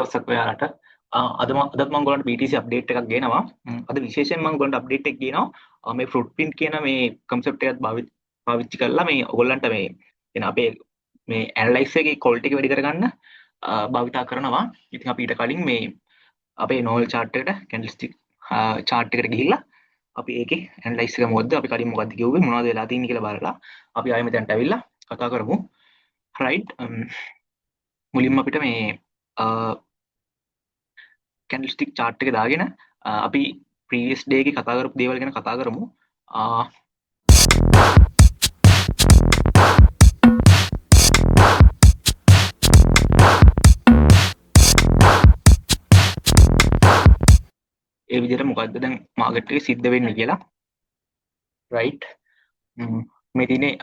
දවසක් ඔයාලට අදත් මම ඔයගොල්ලන්ට BTC අප්ඩේට් එකක් ගෙනවා. අද විශේෂයෙන් මම ඔයගොල්ලන්ට අප්ඩේට් එකක් ගෙනවා මේ ෆුට්ප්‍රින්ට් කියන මේ concept එකත් පාවිච්චි කරලා මේ ඔයගොල්ලන්ට මේ එන අපේ මේ ඇනලයිස් එකේ quality එක වැඩි කරගන්න භාවිතා කරනවා. ඉතින් අපි ඊට කලින් මේ අපේ normal chart එකට candlestick chart එකට ගිහිල්ලා අපි ඒකේ ඇනලයිස් එක මොකද්ද අපි කලින් මොකද්ද කිව්වේ මොනවද වෙලා තියෙන්නේ කියලා බලලා අපි ආයෙ මෙතනට ඇවිල්ලා කතා කරමු. right මුලින්ම අපිට මේ candlestick chart එක දාගෙන අපි previous day එකේ කතා කරපු දේවල් ගැන කතා කරමු. ඒ විදිහට මොකද්ද දැන් මාකට් එකේ සිද්ධ වෙන්නේ කියලා. right මේ තියෙන්නේ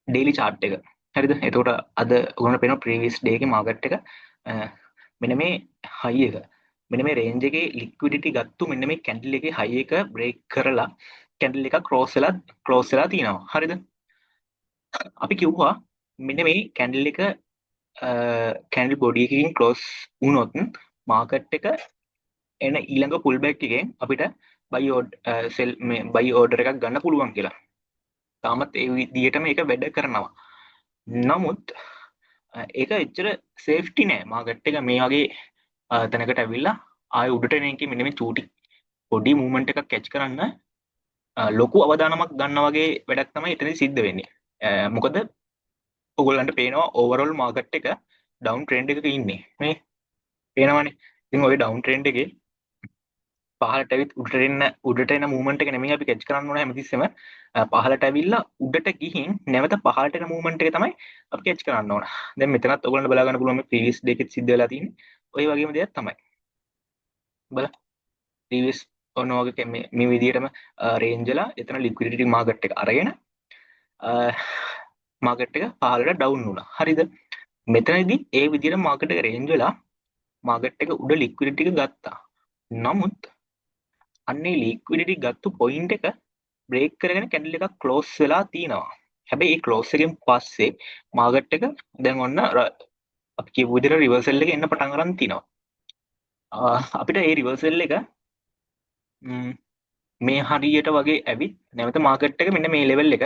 daily chart එක. හරිද? එතකොට අද ඔයගොල්ලන්ට පේනවා previous day එකේ මාකට් එක මෙන්න මේ high එක මෙන්න මේ range එකේ liquidity ගත්තු මෙන්න මේ candle එකේ high එක break කරලා candle එක cross වෙලා තියෙනවා. හරිද? අපි කිව්වා මෙන්න මේ candle එක candle body එකකින් close වුණොත් market එක එන ඊළඟ pullback එකෙන් අපිට buy order එකක් ගන්න පුළුවන් කියලා. තාමත් ඒ විදිහටම ඒක වැඩ කරනවා. නමුත් ඒක එච්චර සේෆ්ටි නෑ. මාකට් එක මේ වගේ තැනකට ඇවිල්ලා ආයෙ උඩට එන එකේ මෙන්න මේ චූටි පොඩි මූවමන්ට් එකක් කැච් කරන්න ලොකු අවදානමක් ගන්න වගේ වැඩක් තමයි එතනදි සිද්ධ වෙන්නේ. මොකද ඔයගොල්ලන්ට පේනවා ඕවරෝල් මාකට් එක ඩවුන් ට්‍රෙන්ඩ් එකක ඉන්නේ. මේ පේනවනේ. ඉතින් ওই ඩවුන් ට්‍රෙන්ඩ් එකේ පහළට ඇවිත් උඩට එන මූවමන්ට් එක නෙමෙයි අපි කැච් කරන්න ඕන හැමතිස්සෙම පහළට ඇවිල්ලා උඩට ගිහින් නැවත පහළට එන මූවමන්ට් එක තමයි අපි කැච් කරන්න ඕන. දැන් මෙතනත් ඔයගොල්ලන්ට බලා ගන්න පුළුවන් මේ ප්‍රීවියස් ඩේ එකෙත් සිද්ධ වෙලා තියෙන්නේ ඔය වගේම දෙයක් තමයි. බලන්න ප්‍රීවියස් ඔන්න වගේ මේ විදිහටම රේන්ජ් වල එතන ලික්විඩිටි මාකට් එක අරගෙන මාකට් එක පහළට ඩවුන් වුණා. හරිද? මෙතනදී ඒ විදිහට මාකට් එක රේන්ජ් වෙලා මාකට් එක උඩ ලික්විඩිටි එක ගත්තා. නමුත් අන්නේ ලික්විඩිටි ගත්තු පොයින්ට් එක බ්‍රේක් කරගෙන කැන්ඩල් එකක් ක්ලෝස් වෙලා තියෙනවා. හැබැයි ඒ ක්ලෝස් එකෙන් පස්සේ මාකට් එක දැන් ඔන්න අපි කියපු විදිහට රිවර්සල් එක එන්න පටන් ගන්න තිනවා. අපිට මේ රිවර්සල් එක මේ හරියට වගේ ඇවිත් නැවත මාකට් එක මෙන්න මේ ලෙවල් එක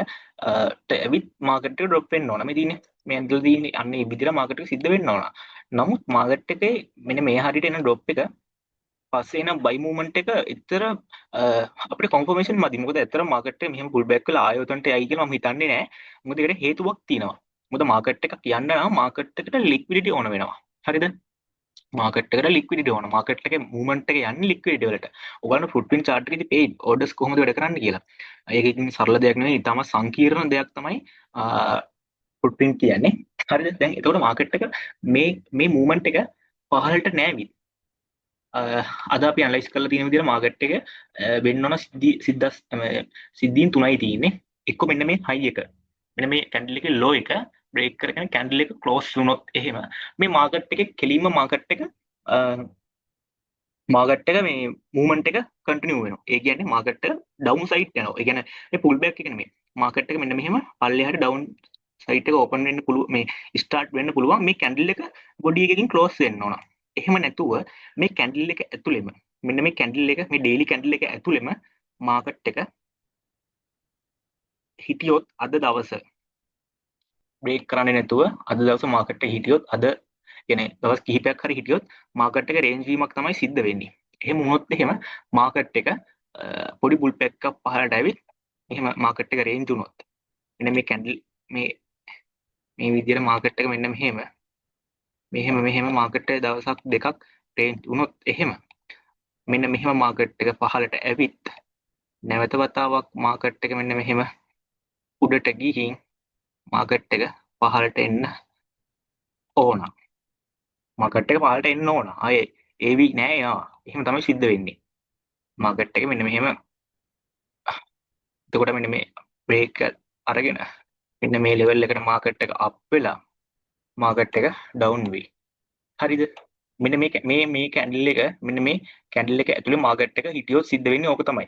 ඇවිත් මාකට් එක ඩ්‍රොප් වෙන්න ඕන. මේ තියෙන්නේ මේ ඇන්ගල් තියෙන්නේ අන්න ඒ විදිහට මාකට් එක සිද්ධ වෙන්න ඕන. නමුත් මාකට් එකේ මෙන්න මේ හරියට එන ඩ්‍රොප් එක පස්සේ එන බයි මූවමන්ට් එක ඉතර අපිට කන්ෆර්මේෂන් මදි. මොකද ඇත්තට මාකට් එක මෙහෙම පුල් බෑක් වෙලා ආයෙ උතන්ට යයි කියලා මම හිතන්නේ නැහැ. මොකද ඒකට හේතුවක් තියෙනවා. මොකද මාකට් එකක් යන්න නම් මාකට් එකට ලික්විඩිටි ඕන වෙනවා. හරිද? මාකට් එකට ලික්විඩිටි ඕන. මාකට් එකේ මූවමන්ට් එක යන්නේ ලික්විඩිටි වලට. ඔයගොල්ලෝ ෆුට්ප්‍රින්ට් chart එකේදී පේයි ඕඩර්ස් කොහොමද වැඩ කරන්නේ කියලා. ඒක ඉතින් සරල දෙයක් නෙවෙයි. ඊටම සංකීර්ණ දෙයක් තමයි ෆුට්ප්‍රින්ට් කියන්නේ. හරිද? දැන් එතකොට මාකට් එක මේ මූවමන්ට් එක පහළට නෑවිත්. අද අපි ඇනලයිස් කරලා තියෙන විදිහට මාකට් එක වෙන්න ඕන සිද්ධීන් තුනයි තියෙන්නේ. එක්ක මෙන්න මේ හයි එක. මෙන්න මේ කැන්ඩල් එකේ ලෝ එක බ්‍රේක් කරගෙන කැන්ඩල් එක ක්ලෝස් වුණොත් එහෙම මේ මාකට් එකේ කෙලින්ම මාකට් එක මේ මූවමන්ට් එක කන්ටිනියු වෙනවා. ඒ කියන්නේ මාකට් එක ඩවුන් සයිඩ් යනවා. ඒ කියන්නේ මේ පුල් බෑක් එක නෙමෙයි. මාකට් එක මෙන්න මෙහෙම පල්ලෙහාට ඩවුන් සයිඩ් එක ඕපන් වෙන්න පුළුවන්. මේ ස්ටාර්ට් වෙන්න පුළුවන්. මේ කැන්ඩල් එක බොඩි එකකින් ක්ලෝස් වෙන්න ඕන. එහෙම නැතුව මේ කැන්ඩල් එක ඇතුළෙම මෙන්න මේ කැන්ඩල් එක මේ ඩේලි කැන්ඩල් එක ඇතුළෙම මාකට් එක හිටියොත් අද දවස බ්‍රේක් කරන්නේ නැතුව අද දවස මාකට් එක හිටියොත් අද කියන්නේ දවස් කිහිපයක් හරි හිටියොත් මාකට් එක රේන්ජ් වීමක් තමයි සිද්ධ වෙන්නේ. එහෙම වුණොත් එහෙම මාකට් එක පොඩි බුල් පැක් එකක් පහළට ඇවිත් එහෙම මාකට් එක රේන්ජ් වුණොත් මෙන්න මේ කැන්ඩල් මේ විදිහට මාකට් එක මෙන්න මෙහෙම මාකට් එක දවසක් දෙකක් රේන්ජ් වුණොත් එහෙම මෙන්න මෙහෙම මාකට් එක පහළට ඇවිත් නැවත වතාවක් මාකට් එක මෙන්න මෙහෙම උඩට ගිහින් මාකට් එක පහළට එන්න ඕන. මාකට් එක පහළට එන්න ඕන. ආයේ ඒවි නෑ යා. එහෙම තමයි සිද්ධ වෙන්නේ. මාකට් එක මෙන්න මෙහෙම එතකොට මෙන්න මේ බ්‍රේක් අරගෙන මෙන්න මේ ලෙවල් එකට මාකට් එක අප් වෙලා මාකට් එක ඩවුන් වෙයි. හරිද? මෙන්න මේ කැන්ඩල් එක මෙන්න මේ කැන්ඩල් එක ඇතුලේ මාකට් එක හිටියොත් සිද්ධ වෙන්නේ ඕක තමයි.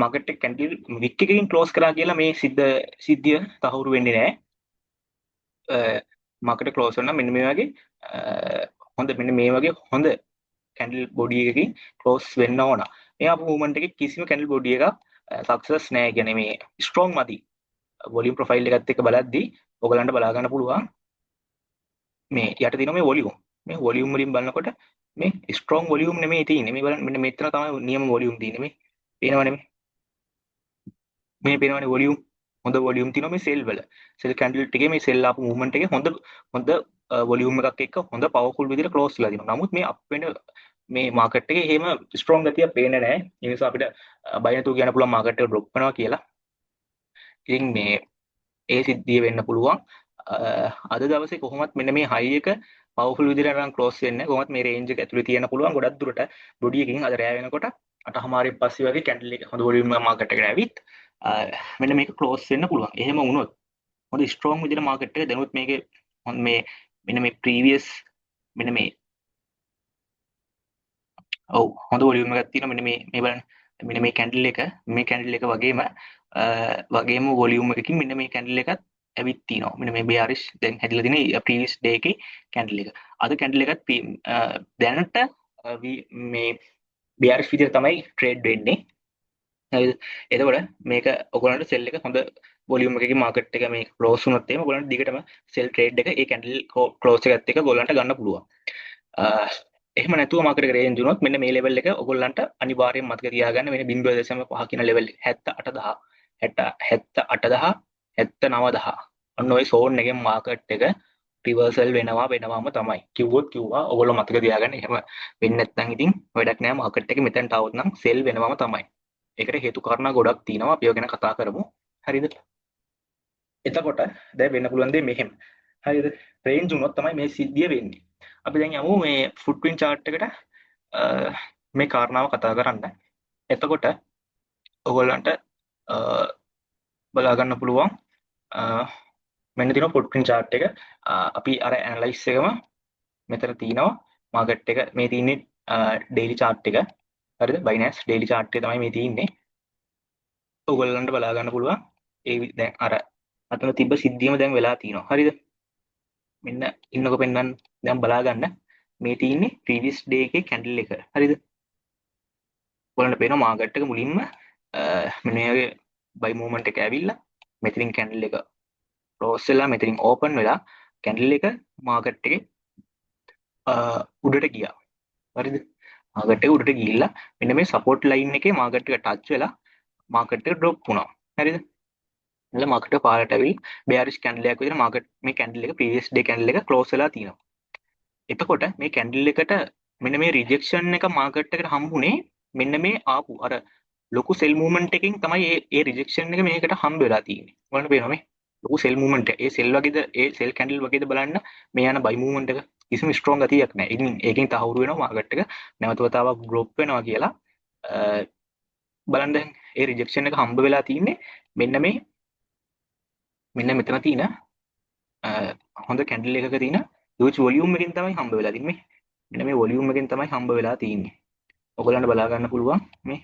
මාකට් එක කැන්ඩල් වික් එකකින් ක්ලෝස් කරා කියලා මේ සිද්ධිය තහවුරු වෙන්නේ නැහැ. මාකට් ක්ලෝස් වෙනවා මෙන්න මේ වගේ හොඳ මෙන්න මේ වගේ හොඳ කැන්ඩල් බොඩි එකකින් ක්ලෝස් වෙන්න ඕන. මේ ආපු මූවමන්ට් එකේ කිසිම කැන්ඩල් බොඩි එකක් සක්සස් නෑ. කියන්නේ මේ ස්ට්‍රෝං මදි. වොලියුම් ප්‍රොෆයිල් එකත් එක්ක බලද්දී ඔයගලන්ට බලා ගන්න පුළුවන් මේ යට තියෙන මේ වොලියුම්. මේ වොලියුම් වලින් බලනකොට මේ ස්ට්‍රෝං වොලියුම් නෙමෙයි තියෙන්නේ. මේ බලන්න මෙන්න මෙතන තමයි නියම වොලියුම් තියෙන්නේ. මේ පේනවනේ මේ පේනවනේ වොලියුම්. හොඳ වොලියුම් තියෙනවා මේ සෙල් වල. සෙල් කැන්ඩල් ටිකේ මේ සෙල් ආපු මූවමන්ට් එකේ හොඳ වොලියුම් එකක් එක්ක හොඳ පවර්ෆුල් විදිහට ක්ලෝස් වෙලා තියෙනවා. නමුත් මේ අප් වෙන මේ මාකට් එකේ එහෙම ස්ට්‍රෝං ගතියක් පේන්නේ නැහැ. ඒ නිසා අපිට බය නැතුව කියන්න පුළුවන් මාකට් එක ඩ්‍රොප් වෙනවා කියලා. ඉතින් මේ ඒ සිද්ධිය වෙන්න පුළුවන්. අද දවසේ කොහොමත් මෙන්න මේ හයි එක පවර්ෆුල් විදිහට නම් ක්ලෝස් වෙන්නේ. කොහොමත් මේ රේන්ජ් එක ඇතුලේ තියෙන්න පුළුවන් ගොඩක් දුරට බොඩි එකකින් අද රෑ වෙනකොට 8:00මාරින් පස්සේ වගේ කැන්ඩල් එක හොඳ වොලියුම් මාකට් එකට ඇවිත් මෙන්න මේක ක්ලෝස් වෙන්න පුළුවන්. එහෙම වුණොත් හොඳ ස්ට්‍රෝං විදිහට මාකට් එක දැනුත් මේකේ මේ මෙන්න මේ ප්‍රීවියස් මෙන්න මේ ඔව් හොඳ වොලියුම් එකක් තියෙනවා. මෙන්න මේ බලන්න මෙන්න මේ කැන්ඩල් එක වගේම වොලියුම් එකකින් මෙන්න මේ කැන්ඩල් එකත් ඇවිත් තිනවා. මෙන්න මේ bearish දැන් හැදිලා තියෙන previous day එකේ කැන්ඩල් එක. අද කැන්ඩල් එකත් දැනට මේ bearish විදිහට තමයි ට්‍රේඩ් වෙන්නේ. හරිද? එතකොට මේක ඔයගොල්ලන්ට සෙල් එක හොඳ වොලියුම් එකකින් මාකට් එක මේ ක්ලෝස් වුණොත් එහෙම ඔයගොල්ලන්ට දිගටම සෙල් ට්‍රේඩ් එක ඒ කැන්ඩල් ක්ලෝස් එකත් එක්ක ඔයගොල්ලන්ට ගන්න පුළුවන්. එහෙම නැතුව මාකට් එක රේන්ජ් වුණොත් මෙන්න මේ ලෙවල් එක ඔයගොල්ලන්ට අනිවාර්යෙන් මතක තියාගන්න වෙන 0.5 කියන ලෙවල් එක 78000 79000 අන්න ඔය සෝන් එකෙන් මාකට් එක රිවර්සල් වෙනවාම තමයි. කිව්වා ඔයගොල්ලෝ මතක තියාගන්න. එහෙම වෙන්නේ නැත්නම් ඉතින් වැඩක් නෑ. මාකට් එක මෙතනට આવුත් නම් සෙල් වෙනවාම තමයි. ඒකට හේතු කාරණා ගොඩක් තියෙනවා. අපි ඒවා ගැන කතා කරමු. හරිද? එතකොට දැන් වෙන්න පුළුවන් දේ මෙහෙම. හරිද? රේන්ජ් වුණොත් තමයි මේ සිද්ධිය වෙන්නේ. අපි දැන් යමු මේ ෆුට්ප්‍රින්ට් chart එකට මේ කාරණාව කතා කරන්න. එතකොට ඔයගොල්ලන්ට බලා ගන්න පුළුවන් මෙන්න තියෙනවා ෆුට්ප්‍රින්ට් chart එක. අපි අර ඇනලයිස් එකම මෙතන තියෙනවා. මාකට් එක මේ තියෙන්නේ ඩේලි chart එක. හරිද? Binance ඩේලි chart එක තමයි මේ තියෙන්නේ. ඔයගොල්ලන්ට බලා ගන්න පුළුවන් ඒ දැන් අර අතන තිබ්බ සිද්ධියම දැන් වෙලා තියෙනවා. හරිද? මෙන්න ඉන්නකො පෙන්නන්න දැන් බලා ගන්න මේ තියෙන්නේ previous day එකේ candle එක. හරිද? ඔයාලට පේනවා මාකට් එක මුලින්ම මෙන්න මේ වගේ buy movement එක ඇවිල්ලා මෙතනින් candle එක close වෙලා මෙතනින් open වෙලා candle එක මාකට් එකේ උඩට ගියා. හරිද? මාකට් එක උඩට ගිහිල්ලා මෙන්න මේ support line එකේ මාකට් එක touch වෙලා මාකට් එක drop වුණා. හරිද? එල මාකට් එක පාරට ඇවිල්ලා bearish candle එකක් විදිහට මාකට් මේ candle එක previous day candle එක close වෙලා තියෙනවා. එතකොට මේ කැන්ඩල් එකට මෙන්න මේ රිජෙක්ෂන් එක මාකට් එකට හම්බුනේ මෙන්න මේ ආපු අර ලොකු සෙල් මූවමන්ට් එකකින් තමයි ඒ රිජෙක්ෂන් එක මේකට හම්බ වෙලා තියෙන්නේ. ඔයාලට පේනවා මේ ලොකු සෙල් මූවමන්ට් එක. ඒ සෙල් වගේද ඒ සෙල් කැන්ඩල් වගේද බලන්න මේ යන බයි මූවමන්ට් එක කිසිම ස්ට්‍රෝං ගතියක් නැහැ. ඉතින් ඒකෙන් තහවුරු වෙනවා මාකට් එක නැවත වතාවක් ඩ්‍රොප් වෙනවා කියලා. බලන්න දැන් ඒ රිජෙක්ෂන් එක හම්බ වෙලා තියෙන්නේ මෙන්න මෙතන තියෙන හොඳ කැන්ඩල් එකක තියෙන huge volume එකකින් තමයි හම්බ වෙලා තින්නේ. මෙන්න මේ volume එකෙන් තමයි හම්බ වෙලා තියෙන්නේ. ඔයගොල්ලන්ට බලා ගන්න පුළුවන් මේ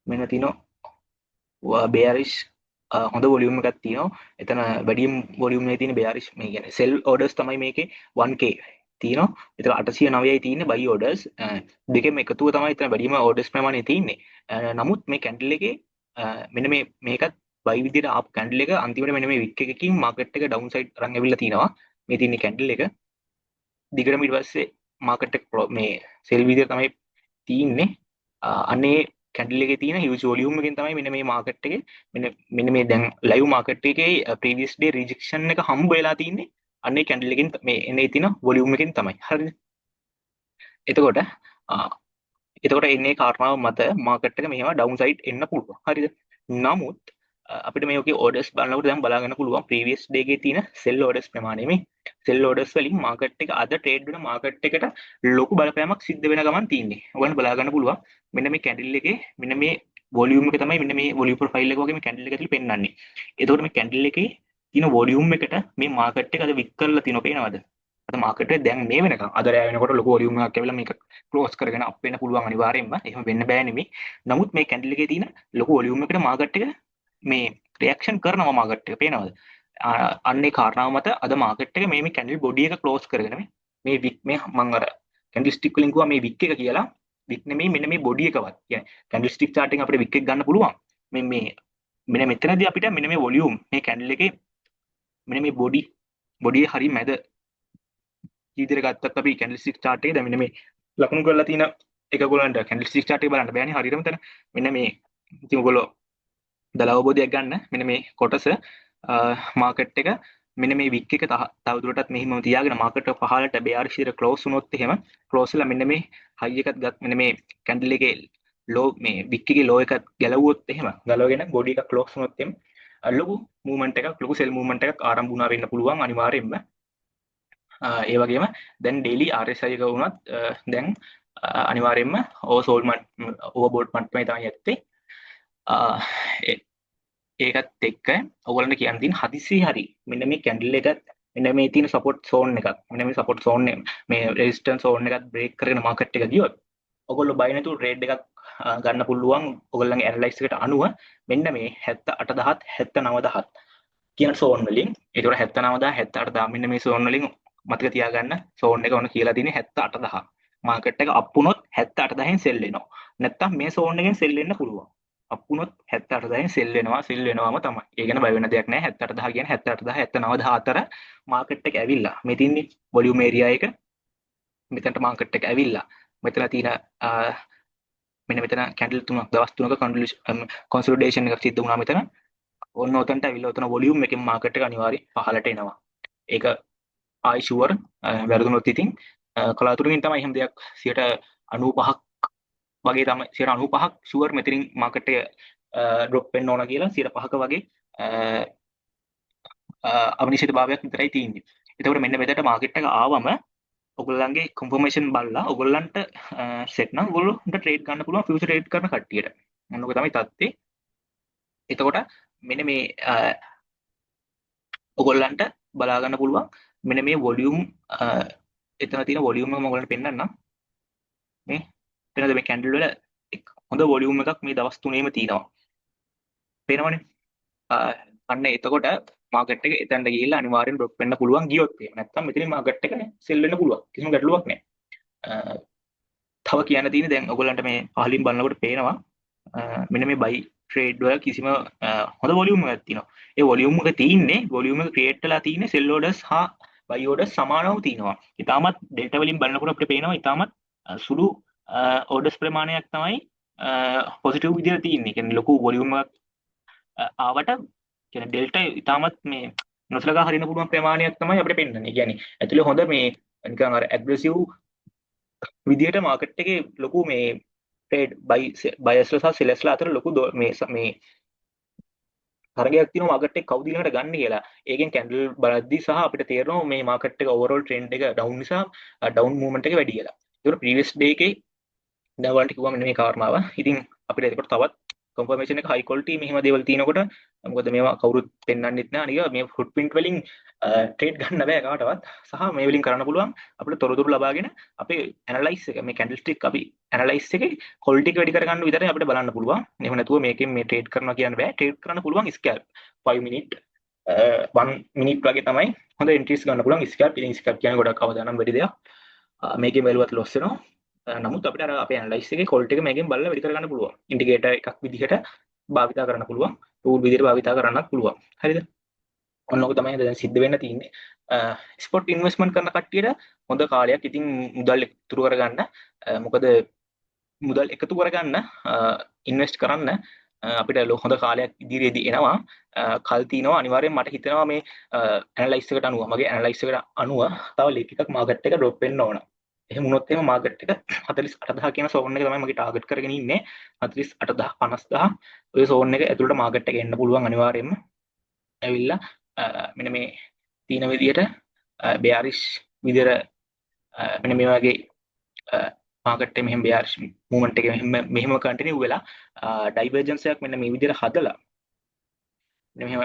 මෙන්න තියෙනවා bearish හොඳ volume එකක් තියෙනවා. එතන වැඩිම volume එකේ තියෙන bearish මේ කියන්නේ sell orders තමයි මේකේ 1k තියෙනවා. එතන 809යි තියෙන්නේ buy orders. දෙකෙන් එකතුව තමයි එතන වැඩිම orders ප්‍රමාණය තියෙන්නේ. නමුත් මේ candle එකේ මෙන්න මේකත් buy විදිහට ආපු candle එක අන්තිමට මෙන්න මේ wick එකකින් market එක down side අරන් ඇවිල්ලා තිනවා. මේ තියෙන candle එක දිගටම ඊට පස්සේ මාකට් එක මේ සෙල් විදියට තමයි තියෙන්නේ. අනේ කැන්ඩල් එකේ තියෙන huge volume එකෙන් තමයි මෙන්න මේ මාකට් එකේ මෙන්න මේ දැන් live මාකට් එකේ previous day rejection එක හම්බ වෙලා තින්නේ. අනේ කැන්ඩල් එකෙන් මේ එනේ තියෙන volume එකෙන් තමයි. හරිද? එතකොට එන්නේ කාරණාව මත මාකට් එක මෙහෙම down side එන්න පුළුවන්. හරිද? නමුත් අපිට මේකේ orders බලනකොට දැන් බලා ගන්න පුළුවන් previous day එකේ තියෙන sell orders ප්‍රමාණය මේ sell orders වලින් market එක අද trade වෙන market එකට ලොකු බලපෑමක් සිද්ධ වෙන ගමන් තියෙන්නේ. ඔයගොල්ලන් බලා ගන්න පුළුවන් මෙන්න මේ candle එකේ මෙන්න මේ volume එක තමයි මෙන්න මේ volume profile එක වගේ මේ candle එක ඇතුලේ පෙන්වන්නේ. එතකොට මේ candle එකේ තියෙන volume එකට මේ market එක අද wick කරලා තියෙනවා පේනවද? අද market එක දැන් මේ වෙනකන් අද රෑ වෙනකොට ලොකු volume එකක් ඇවිල්ලා මේක close කරගෙන up වෙන්න පුළුවන් අනිවාර්යෙන්ම. එහෙම වෙන්න බෑ නෙමෙයි. නමුත් මේ candle එකේ තියෙන ලොකු volume එකට market එක මේ රියැක්ෂන් කරනවා මාකට් එක පේනවද? අන්නේ කාරණාව මත අද මාකට් එක මේ කැන්ඩල් බොඩි එක ක්ලෝස් කරගෙන මේ වික් මේ මම අර කැන්ඩල් ස්ටික් වලින් කිව්වා මේ වික් එක කියලා. වික් නෙමෙයි මෙන්න මේ බොඩි එකවත්. කියන්නේ කැන්ඩල් ස්ටික් chart එකෙන් අපිට වික් එක ගන්න පුළුවන්. මේ මෙන්න මෙතනදී අපිට මෙන්න මේ වොලියුම් මේ කැන්ඩල් එකේ මෙන්න මේ බොඩි හරි මැද විදිහට ගත්තත් අපි කැන්ඩල් ස්ටික් chart එකේ දැන් මෙන්න මේ ලකුණු කරලා තියෙන එක ගොල්ලන්ට කැන්ඩල් ස්ටික් chart එක බලන්න බෑනේ හරියටම තන. මෙන්න මේ ඉතින් ඔයගොල්ලෝ දල අවබෝධයක් ගන්න මෙන්න මේ කොටස මාකට් එක මෙන්න මේ වික් එක තවදුරටත් මෙහිම තියාගෙන මාකට් එක පහළට bearish විදිහට close වුණොත් එහෙම close වෙලා මෙන්න මේ high එකත් ගත් මෙන්න මේ කැන්ඩල් එකේ low මේ වික් එකේ low එකත් ගැලවුවොත් එහෙම ගලවගෙන body එක close වුණොත් එහෙම ලොකු movement එකක් ලොකු sell movement එකක් ආරම්භ වුණා වෙන්න පුළුවන් අනිවාර්යයෙන්ම. ඒ වගේම දැන් daily RSI එක වුණත් දැන් අනිවාර්යයෙන්ම ඕවර්සෝල්ඩ් ඕවර්බෝඩ් මට්ටමේ තමයි යත්තේ. ඒකත් එක්ක ඔයගොල්ලන්ට කියන්න තියෙන හදිසි හරි මෙන්න මේ කැන්ඩල් එකත් මෙන්න මේ තියෙන සපෝට් සෝන් එකක් මෙන්න මේ සපෝට් සෝන් එක මේ රෙසිස්ටන්ස් සෝන් එකත් බ්‍රේක් කරගෙන මාකට් එක ගියොත් ඔයගොල්ලෝ බය නැතුව ට්‍රේඩ් එකක් ගන්න පුළුවන් ඔයගොල්ලන්ගේ ඇනලයිස් එකට අනුව මෙන්න මේ 78000 79000 කියන සෝන් වලින්. ඒතකොට 79000 78000 මෙන්න මේ සෝන් වලින් මතක තියාගන්න සෝන් එක ඔන්න කියලා තියෙන්නේ 78000. මාකට් එක අප් වුණොත් 78000න් සෙල් වෙනවා. නැත්තම් මේ සෝන් එකෙන් සෙල් වෙන්න පුළුවන්. අප් වුණොත් 78000න් සෙල් වෙනවාම තමයි. ඒ ගැන බය වෙන දෙයක් නැහැ. 78000 කියන්නේ 78000 79000 අතර මාකට් එක ඇවිල්ලා. මේ තින්නේ වොලියුම් ඒරියා එක. මෙතනට මාකට් එක ඇවිල්ලා. මෙතන තියෙන මෙන්න මෙතන කැන්ඩල් තුනක් දවස් තුනක කන්සොලිඩේෂන් එකක් සිද්ධ වුණා මෙතන. ඔන්න ඔතනට ඇවිල්ලා ඔතන වොලියුම් එකෙන් මාකට් එක අනිවාර්යයෙන් පහළට එනවා. ඒක ආයි ෂුවර් වැරදුනොත් ඉතින් කලාතුරකින් තමයි එහෙම දෙයක් 95ක් වගේ තමයි 95ක් ෂුවර් මෙතනින් මාකට් එක ඩ්‍රොප් වෙන්න ඕන කියලා 5ක වගේ අනිශ්චිත භාවයක් විතරයි තියෙන්නේ. එතකොට මෙන්න මෙතනට මාකට් එක ආවම ඔයගොල්ලන්ගේ කන්ෆර්මේෂන් බලලා ඔයගොල්ලන්ට සෙට් නම් ඔයගොල්ලන්ට ට්‍රේඩ් ගන්න පුළුවන් ෆියුචර් ට්‍රේඩ් කරන කට්ටියට. මොනක තමයි තත්ත්වේ. එතකොට මෙන්න මේ ඔයගොල්ලන්ට බලා ගන්න පුළුවන් මෙන්න මේ වොලියුම් එතන තියෙන වොලියුම් එක මම ඔයගොල්ලන්ට පෙන්නන්නම්. මේ පේනද මේ කැන්ඩල් වල හොඳ වොලියුම් එකක් මේ දවස් තුනේම තියෙනවා. පේනවනේ. අන්න එතකොට මාකට් එක එතනට ගිහිල්ලා අනිවාර්යෙන් ඩ්‍රොප් වෙන්න පුළුවන් ගියොත් එහෙම. නැත්නම් මෙතනින් මාකට් එක සෙල් වෙන්න පුළුවන්. කිසිම ගැටලුවක් නැහැ. තව කියන්න තියෙන්නේ දැන් ඔයගොල්ලන්ට මේ පහලින් බලනකොට පේනවා මෙන්න මේ බයි ට්‍රේඩ් වල කිසිම හොඳ වොලියුම් එකක් තියෙනවා. ඒ වොලියුම් එක තියෙන්නේ වොලියුම් එක ක්‍රියේට් වෙලා තියෙන්නේ සෙල් ඕඩර්ස් හා බයි ඕඩර්ස් සමානව තියෙනවා. ඊටමත් ඩේටා වලින් බලනකොට අපිට පේනවා ඊටමත් සුළු ඕඩර්ස් ප්‍රමාණයක් තමයි පොසිටිව් විදිහට තියෙන්නේ. කියන්නේ ලොකු වොලියුම් එකක් ආවට කියන්නේ ඩෙල්ටා ඊටමත් මේ නොසලකා හරින්න පුළුවන් ප්‍රමාණයක් තමයි අපිට පෙන්වන්නේ. කියන්නේ ඇතුලේ හොඳ මේ නිකන් අර ඇග්‍රෙසිව් විදිහට මාකට් එකේ ලොකු මේ ට්‍රේඩ් බයස්ලා සහ සෙලර්ස්ලා අතර ලොකු මේ තරගයක් තියෙනවා මාකට් එක කවුද ඊළඟට ගන්න කියලා. ඒකෙන් කැන්ඩල් බලද්දී සහ අපිට තේරෙනවා මේ මාකට් එක ඕවරෝල් ට්‍රෙන්ඩ් එක ඩවුන් නිසා ඩවුන් මූවමන්ට් එක වැඩි කියලා. ඒක ප්‍රීවියස් ඩේ එකේ දැන් වලට කිව්වා මෙන්න මේ කාරණාව. ඉතින් අපිට ඒකට තවත් කන්ෆර්මේෂන් එක හයි ක්වොලිටි මෙහිම දේවල් තියෙනකොට මොකද මේවා කවුරුත් පෙන්වන්නෙත් නෑ. අනික මේ ෆුට් ප්‍රින්ට් වලින් ට්‍රේඩ් ගන්න බෑ කාටවත්. සහ මේ වලින් කරන්න පුළුවන් අපිට තොරතුරු ලබාගෙන අපේ ඇනලයිස් එක මේ කැන්ඩල් ස්ටික් අපි ඇනලයිස් එකේ ක්වොලිටි එක වැඩි කරගන්න විතරයි අපිට බලන්න පුළුවන්. එහෙම නැතුව මේකෙන් මේ ට්‍රේඩ් කරනවා කියන්න බෑ. ට්‍රේඩ් කරන්න පුළුවන් ස්කැල්ප් 5 මිනිත් 1 මිනිත් වගේ තමයි හොඳ එන්ට්‍රීස් ගන්න පුළුවන් ස්කැල්ප්. ඉතින් ස්කැල්ප් කියන්නේ ගොඩක් අවදානම් වැඩි දෙයක්. මේකේ වැලුවත් ලොස් වෙනවා. නමුත් අපිට අර අපේ ඇනලයිස් එකේ ක්වොලිටි එක මේකෙන් බලලා වැඩි කරගන්න පුළුවන්. ඉන්ඩිකේටර් එකක් විදිහට භාවිතා කරන්න පුළුවන්. ටූල් විදිහට භාවිතා කරන්නත් පුළුවන්. හරිද? ඔන්නෝක තමයි දැන් සිද්ධ වෙන්න තියෙන්නේ. ස්පොට් ඉන්වෙස්ට්මන්ට් කරන කට්ටියට හොඳ කාලයක් ඉතින් මුදල් එකතු කරගන්න. මොකද මුදල් එකතු කරගන්න ඉන්වෙස්ට් කරන්න අපිට හොඳ කාලයක් ඉදිරියේදී එනවා. කල් තිනවා අනිවාර්යෙන් මට හිතෙනවා මේ ඇනලයිස් එකට අනුව මගේ ඇනලයිස් එකට අනුව තව ලීක් එකක් මාකට් එක ඩ්‍රොප් වෙන්න ඕන. එහෙම වුණොත් එහෙම මාකට් එක 48000 කියන සෝන් එක තමයි මගේ ටාගට් කරගෙන ඉන්නේ. 48000 50000 ඔය සෝන් එක ඇතුළට මාකට් එක එන්න පුළුවන් අනිවාර්යයෙන්ම. ඇවිල්ලා මෙන්න මේ තියෙන විදිහට bearish විදිහට මෙන්න මේ වගේ මාකට් එක මෙහෙම bearish movement එක මෙහෙම කන්ටිනියු වෙලා divergence එකක් මෙන්න මේ විදිහට හදලා මෙහෙම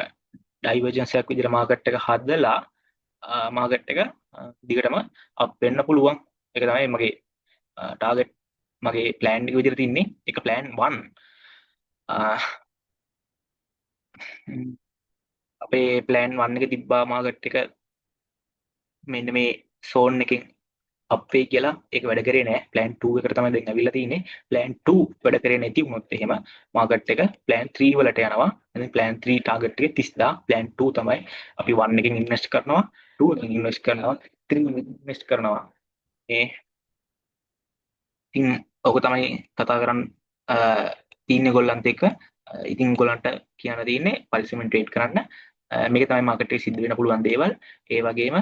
divergence එකක් විදිහට මාකට් එක හදලා මාකට් එක දිගටම අප් වෙන්න පුළුවන්. ඒක තමයි මගේ ටාගට් මගේ ප්ලෑන් එක විදිහට තින්නේ. ඒක ප්ලෑන් 1. අපේ ප්ලෑන් 1 එක තිබ්බා මාකට් එක මෙන්න මේ සෝන් එකෙන් අප් වෙයි කියලා. ඒක වැඩ කරේ නෑ. ප්ලෑන් 2 එකට තමයි දැන් ඇවිල්ලා තියෙන්නේ. ප්ලෑන් 2 වැඩ කරේ නැති වුණොත් එහෙම මාකට් එක ප්ලෑන් 3 වලට යනවා. ඉතින් ප්ලෑන් 3 ටාගට් එක 30000. ප්ලෑන් 2 තමයි අපි 1 එකෙන් ඉන්වෙස්ට් කරනවා, 2 එකෙන් ඉන්වෙස්ට් කරනවා, 3 එකෙන් ඉන්වෙස්ට් කරනවා. ඒ ඉතින් ඔක තමයි කතා කරන්න තියෙන්නේ ගොල්ලන්ට එක්ක. ඉතින් ගොල්ලන්ට කියන්න තියෙන්නේ පරිස්සමෙන් ට්‍රේඩ් කරන්න. මේක තමයි මාකට් එකේ සිද්ධ වෙන්න පුළුවන් දේවල්. ඒ වගේම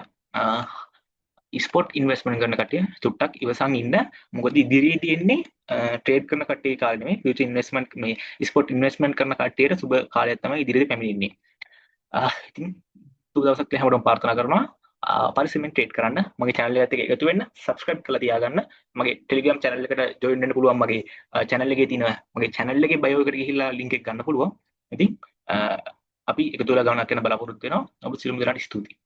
ස්පොට් ඉන්වෙස්ට්මන්ට් කරන කට්ටිය චුට්ටක් ඉවසන් ඉන්න. මොකද ඉදිරියේ තියෙන්නේ ට්‍රේඩ් කරන කට්ටිය කාලේ නෙමෙයි, ෆියුචර් ඉන්වෙස්ට්මන්ට් මේ ස්පොට් ඉන්වෙස්ට්මන්ට් කරන කට්ටියට සුබ කාලයක් තමයි ඉදිරියට පැමිණෙන්නේ. ඉතින් සුබ දවසක් හැමෝටම ප්‍රාර්ථනා කරනවා. පරිස්සමෙන් ට්‍රේඩ් කරන්න. මගේ channel එකත් එක්ක එකතු වෙන්න, subscribe කරලා තියාගන්න. මගේ Telegram channel එකට join වෙන්න පුළුවන්. මගේ channel එකේ තියෙන මගේ channel එකේ bio එකට ගිහිල්ලා link එක ගන්න පුළුවන්. ඉතින් අපි එකතු වෙලා ගමනක් යන බලාපොරොත්තු වෙනවා. ඔබ සියලුම දෙනාට ස්තුතියි.